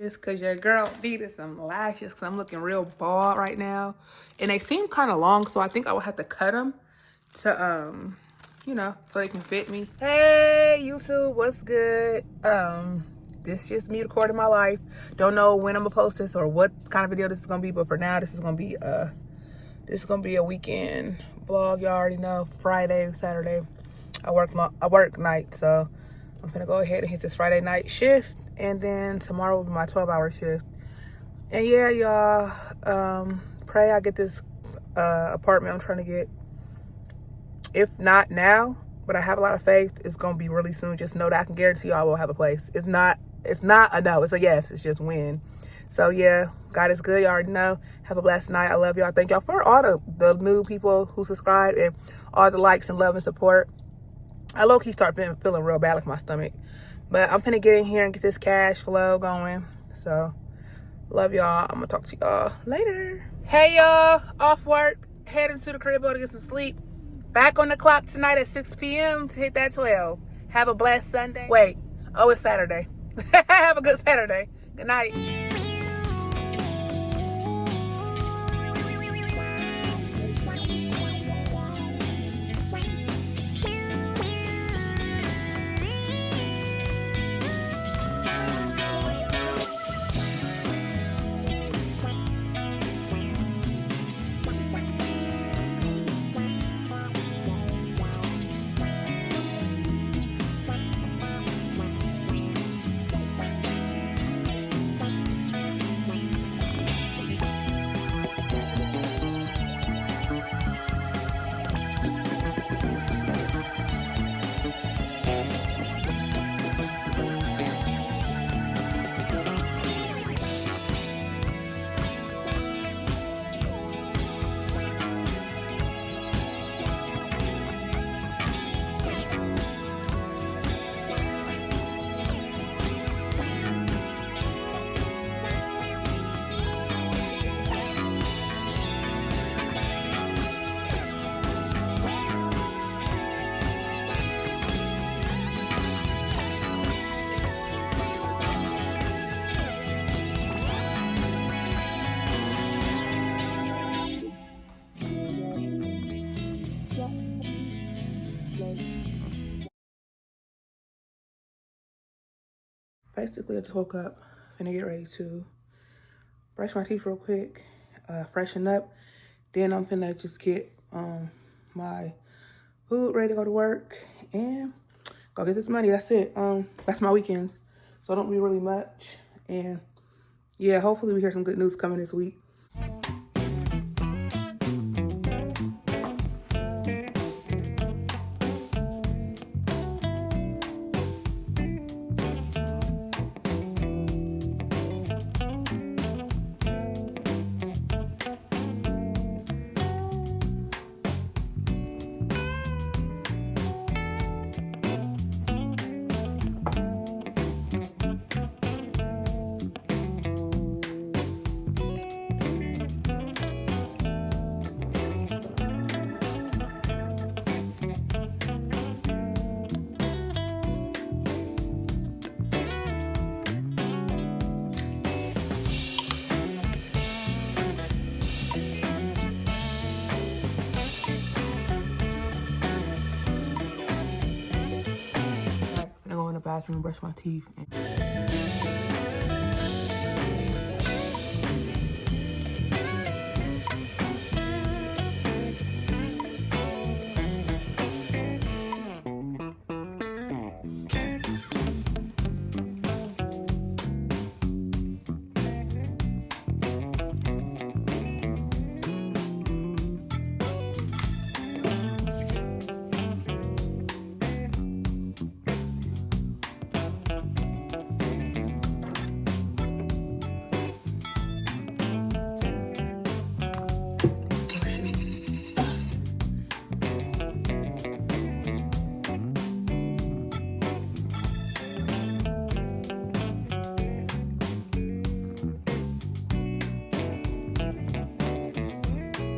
Just because your girl needed some lashes because I'm looking real bald right now. And they seem kind of long, so I think I will have to cut them to, you know, so they can fit me. Hey, YouTube, what's good? This just me recording my life. Don't know when I'm gonna post this or what kind of video this is gonna be, but for now, this is gonna be a weekend vlog. Y'all already know, Friday, Saturday. I work night, so I'm gonna go ahead and hit this Friday night shift. And then tomorrow will be my 12-hour shift. And yeah, y'all, pray I get this apartment I'm trying to get. If not now, but I have a lot of faith, it's gonna be really soon. Just know that I can guarantee y'all will have a place. It's not a no, it's a yes, it's just when. So yeah, God is good, y'all already know. Have a blessed night. I love y'all. Thank y'all for all the new people who subscribe and all the likes and love and support. I low-key start feeling real bad, like my stomach. But I'm finna get in here and get this cash flow going. So, love y'all. I'm gonna talk to y'all later. Hey, y'all. Off work. Heading to the crib to get some sleep. Back on the clock tonight at 6 p.m. to hit that 12. Have a blessed Sunday. Wait. Oh, it's Saturday. Have a good Saturday. Good night. Basically, I just woke up. Finna get ready to brush my teeth real quick, freshen up. Then I'm finna just get my food ready to go to work and go get this money. That's it. That's my weekends. So I don't do really much. And yeah, hopefully we hear some good news coming this week. Bathroom and brush my teeth.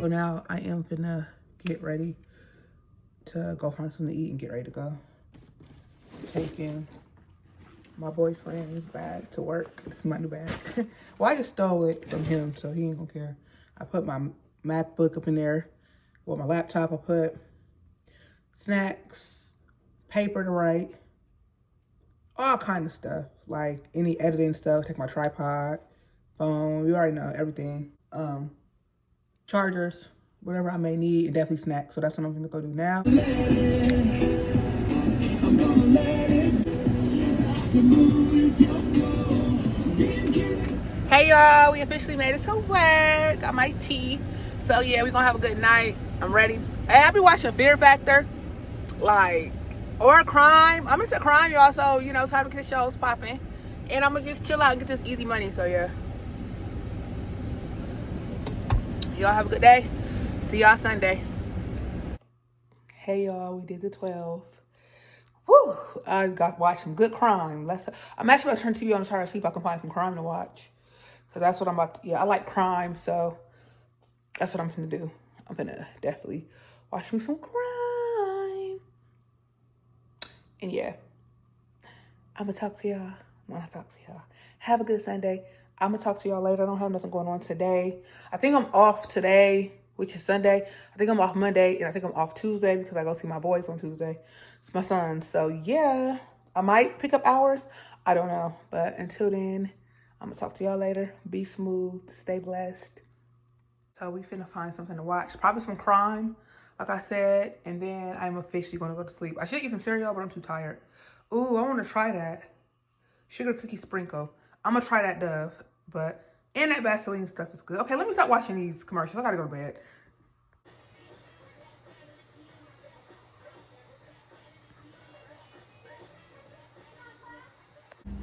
So now I am finna get ready to go find something to eat and get ready to go. Taking my boyfriend's bag to work. This is my new bag. Well, I just stole it from him, so he ain't gonna care. I put my MacBook up in there. With my laptop, I put snacks, paper to write, all kind of stuff. Like any editing stuff, take my tripod, phone, you already know, everything. Chargers, whatever I may need, and definitely snacks. So that's what I'm gonna go do now. Hey y'all, we officially made it to work. Got my tea. So yeah, we're gonna have a good night. I'm ready. Hey, I be watching Fear Factor, like, or crime. I'm into crime, y'all, so you know, time to get the shows popping. And I'm gonna just chill out and get this easy money. So yeah. Y'all have a good day. See y'all Sunday. Hey y'all, we did the 12. Woo! I got to watch some good crime. I'm actually about to turn TV on and try to see if I can find some crime to watch. Because that's what I'm about to, I like crime, so that's what I'm gonna do. I'm gonna definitely watch me some crime. And yeah, I'm gonna talk to y'all when I talk to y'all. Have a good Sunday. I'm gonna talk to y'all later. I don't have nothing going on today. I think I'm off today, which is Sunday. I think I'm off Monday, and I think I'm off Tuesday because I go see my boys on Tuesday. It's my son. So yeah, I might pick up hours. I don't know. But until then, I'm gonna talk to y'all later. Be smooth, stay blessed. So we finna find something to watch. Probably some crime, like I said, and then I'm officially gonna go to sleep. I should eat some cereal, but I'm too tired. Ooh, I wanna try that. Sugar cookie sprinkle. I'm gonna try that Dove, and that Vaseline stuff is good. Okay, let me stop watching these commercials. I gotta go to bed.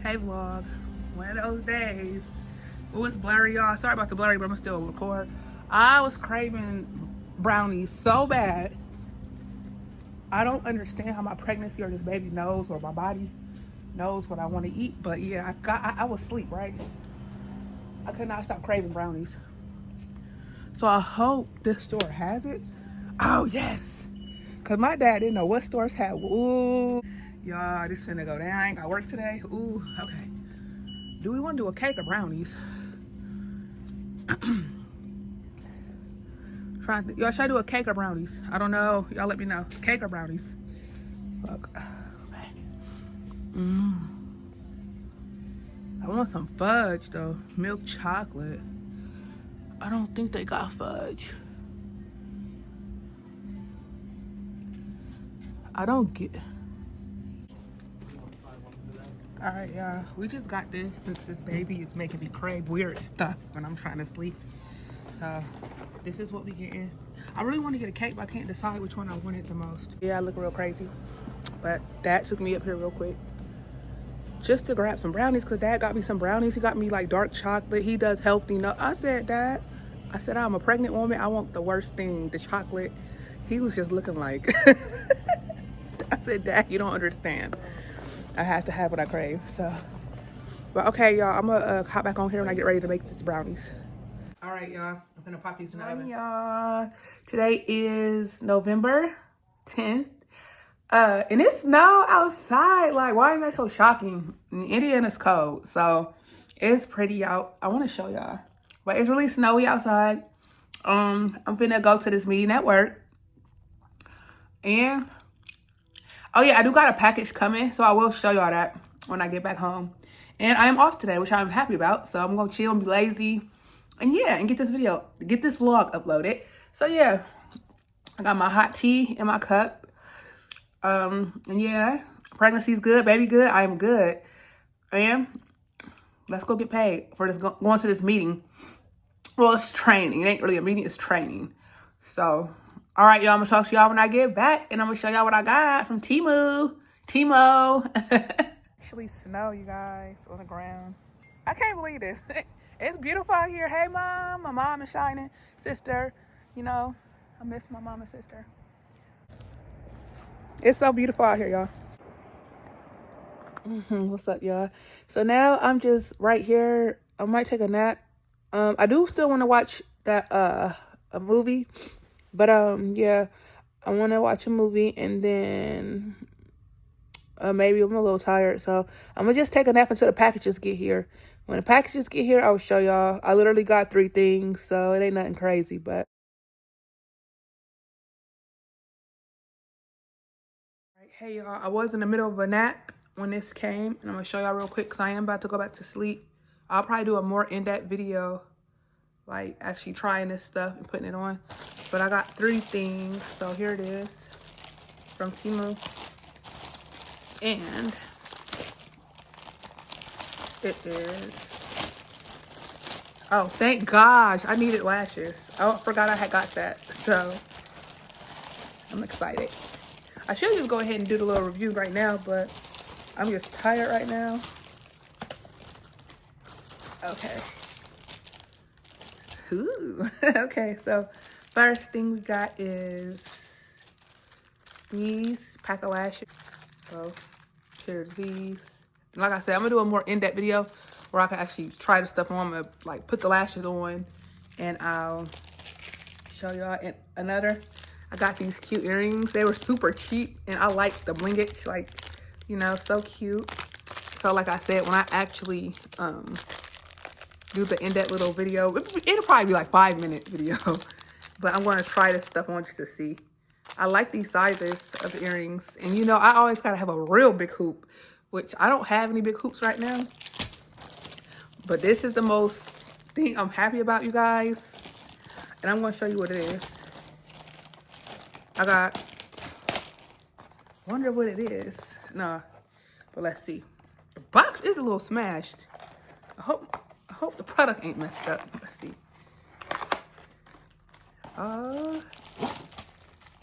Hey vlog, one of those days. Oh, it's blurry, y'all. Sorry about the blurry, but I'm still record. I was craving brownies so bad. I don't understand how my pregnancy or this baby knows, or my body knows what I want to eat. But yeah, I was asleep, right? I could not stop craving brownies. So I hope this store has it. Oh yes, cause my dad didn't know what stores had. Ooh, y'all, this finna go down. I ain't got work today. Ooh, okay. Do we want to do a cake or brownies? Y'all, should I do a cake or brownies? I don't know. Y'all let me know. Cake or brownies? Fuck. Okay. I want some fudge though. Milk chocolate. I don't think they got fudge. I don't get. All right, y'all. We just got this since this baby is making me crave weird stuff when I'm trying to sleep. So this is what we getting. I really want to get a cake, but I can't decide which one I wanted the most. Yeah, I look real crazy, but Dad took me up here real quick just to grab some brownies, because Dad got me some brownies. He got me like dark chocolate. He does healthy. No, I said, Dad, I'm a pregnant woman. I want the worst thing, the chocolate. He was just looking like, I said, Dad, you don't understand. I have to have what I crave. So, but okay, y'all, I'm gonna hop back on here when I get ready to make these brownies. All right, y'all, I'm gonna pop these in the oven. Y'all, today is November 10th. And it's snow outside. Like, why is that so shocking? Indiana's cold, so it's pretty out. I want to show y'all, but it's really snowy outside. I'm finna go to this meeting at work, and oh yeah, I do got a package coming, so I will show y'all that when I get back home. And I am off today, which I'm happy about. So I'm gonna chill and be lazy, and yeah, and get this vlog uploaded. So yeah, I got my hot tea in my cup. And yeah, pregnancy's good, baby good, I am good. And let's go get paid for this going to this meeting. Well, it's training. It ain't really a meeting, it's training. So, all right, y'all, I'm gonna talk to y'all when I get back, and I'm gonna show y'all what I got from Temu. Actually snow, you guys, on the ground. I can't believe this. It's beautiful out here. Hey, Mom. My mom is shining. Sister, you know, I miss my mom and sister. It's so beautiful out here, y'all. What's up, y'all? So now I'm just right here. I might take a nap. I do still want to watch that a movie, but yeah, I want to watch a movie, and then Maybe I'm a little tired. So I'm going to just take a nap until the packages get here. When the packages get here, I will show y'all. I literally got 3 things, so it ain't nothing crazy, but. Hey y'all, I was in the middle of a nap when this came, and I'm gonna show y'all real quick because I am about to go back to sleep. I'll probably do a more in-depth video, like actually trying this stuff and putting it on. But I got 3 things, so here it is from Temu. And it is, oh, thank gosh, I needed lashes. I forgot I had got that, so I'm excited. I should just go ahead and do the little review right now, but I'm just tired right now. Okay. Ooh. Okay, so first thing we got is these pack of lashes. So here's these. And like I said, I'm gonna do a more in-depth video where I can actually try the stuff on. I'm gonna like put the lashes on and I'll show y'all. And another, I got these cute earrings. They were super cheap and I like the blingage, like, you know, so cute. So like I said, when I actually do the in-depth little video, it'll probably be like 5-minute video, but I'm gonna try this stuff on just to see. I like these sizes of the earrings, and you know, I always gotta have a real big hoop, which I don't have any big hoops right now, but this is the most thing I'm happy about, you guys, and I'm gonna show you what it is. I wonder what it is. Nah, but let's see. The box is a little smashed. I hope the product ain't messed up. Let's see. Oh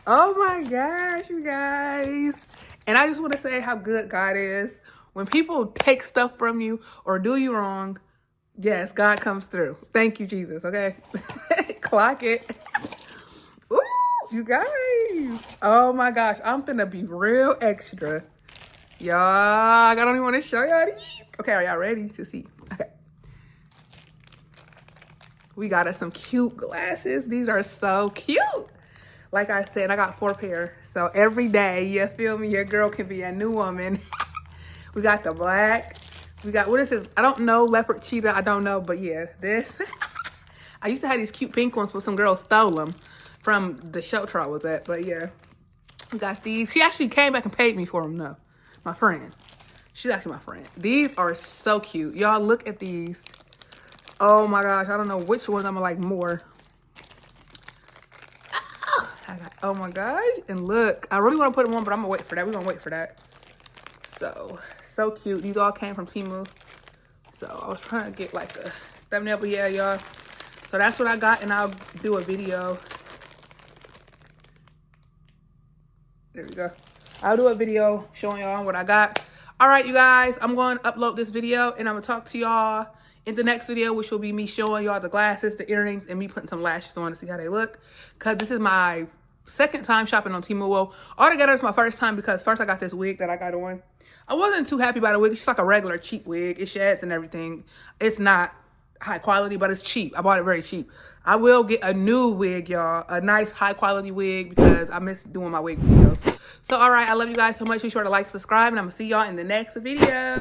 my gosh, you guys. And I just want to say how good God is. When people take stuff from you or do you wrong, yes, God comes through. Thank you, Jesus, okay? Clock it. Ooh, you guys. Oh my gosh, I'm finna be real extra. Y'all, I don't even want to show y'all these. Okay, are y'all ready to see? Okay. We got us some cute glasses. These are so cute. Like I said, I got 4 pairs. So every day, you feel me, your girl can be a new woman. We got the black. We got, what is this? I don't know, leopard cheetah. I don't know, but yeah, this. I used to have these cute pink ones, but some girls stole them from the shelter I was at. But yeah, we got these. She actually came back and paid me for them, though. My friend. She's actually my friend. These are so cute. Y'all look at these. Oh my gosh, I don't know which ones I'm gonna like more. Oh my gosh, and look, I really want to put them on, but I'm gonna wait for that. We're gonna wait for that. So cute. These all came from Temu. So I was trying to get like a thumbnail, but yeah, y'all. So that's what I got, and I'll do a video. There we go. I'll do a video showing y'all what I got. All right, you guys, I'm going to upload this video, and I'm going to talk to y'all in the next video, which will be me showing y'all the glasses, the earrings, and me putting some lashes on to see how they look. Because this is my 2nd time shopping on Temu. Well, altogether, it's my 1st time because first I got this wig that I got on. I wasn't too happy about the wig. It's just like a regular cheap wig. It sheds and everything. It's not high quality, but it's cheap. I bought it very cheap. I will get a new wig, y'all. A nice high quality wig because I miss doing my wig videos. So, all right. I love you guys so much. Be sure to like, subscribe, and I'm going to see y'all in the next video.